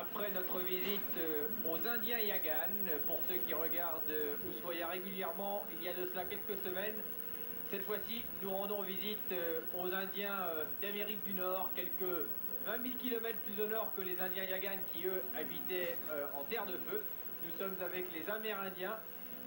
après notre visite aux Indiens Yaghan, pour ceux qui regardent Ushuaïa régulièrement, il y a de cela quelques semaines, cette fois-ci, nous rendons visite aux Indiens d'Amérique du Nord, quelques 20 000 km plus au nord que les Indiens Yaghan qui, eux, habitaient en terre de feu. Nous sommes avec les Amérindiens,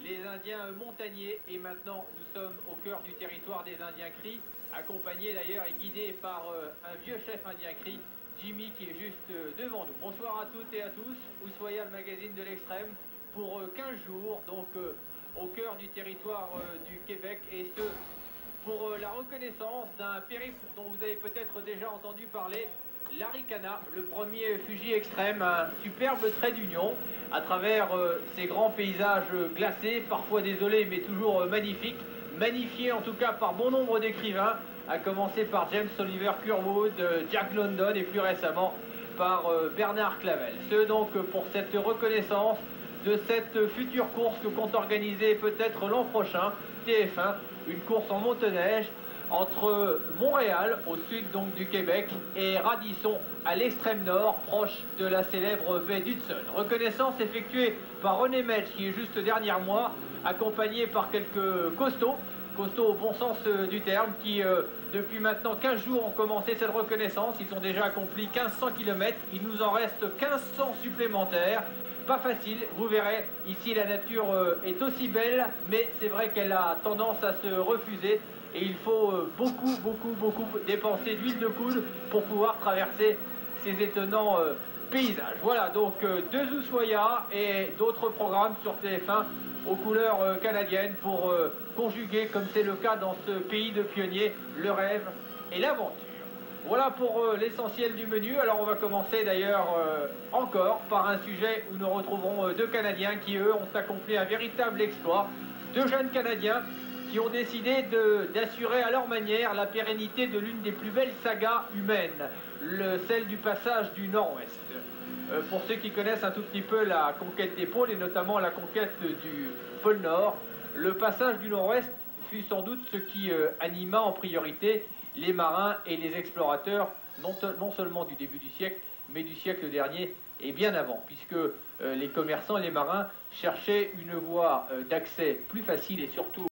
les Indiens montagnais, et maintenant nous sommes au cœur du territoire des Indiens Cris, accompagnés d'ailleurs et guidés par un vieux chef indien Cri, Jimmy, qui est juste devant nous. Bonsoir à toutes et à tous, Ushuaïa, le magazine de l'extrême, pour 15 jours, donc au cœur du territoire du Québec, et ce, pour la reconnaissance d'un périple dont vous avez peut-être déjà entendu parler, l'Arikana, le premier Fuji extrême, un superbe trait d'union à travers ces grands paysages glacés, parfois désolés mais toujours magnifiques, magnifiés en tout cas par bon nombre d'écrivains, à commencer par James Oliver Curwood, Jack London et plus récemment par Bernard Clavel. Ce donc pour cette reconnaissance de cette future course que compte organiser peut-être l'an prochain TF1, une course en motoneige entre Montréal, au sud donc du Québec, et Radisson, à l'extrême nord, proche de la célèbre baie d'Hudson. Reconnaissance effectuée par René Metz, qui est juste dernier mois, accompagné par quelques costauds au bon sens du terme, qui depuis maintenant 15 jours ont commencé cette reconnaissance. Ils ont déjà accompli 1500 km, il nous en reste 1500 supplémentaires. Pas facile, vous verrez, ici la nature est aussi belle, mais c'est vrai qu'elle a tendance à se refuser et il faut beaucoup dépenser d'huile de coude pour pouvoir traverser ces étonnants paysages. Voilà, donc deux Ushuaïa et d'autres programmes sur TF1 aux couleurs canadiennes pour conjuguer, comme c'est le cas dans ce pays de pionniers, le rêve et l'aventure. Voilà pour l'essentiel du menu. Alors on va commencer d'ailleurs encore par un sujet où nous retrouverons deux Canadiens qui, eux, ont accompli un véritable exploit. Deux jeunes Canadiens qui ont décidé d'assurer à leur manière la pérennité de l'une des plus belles sagas humaines, celle du passage du Nord-Ouest. Pour ceux qui connaissent un tout petit peu la conquête des pôles et notamment la conquête du pôle Nord, le passage du Nord-Ouest fut sans doute ce qui anima en priorité les marins et les explorateurs, non seulement du début du siècle, mais du siècle dernier et bien avant, puisque les commerçants et les marins cherchaient une voie d'accès plus facile et surtout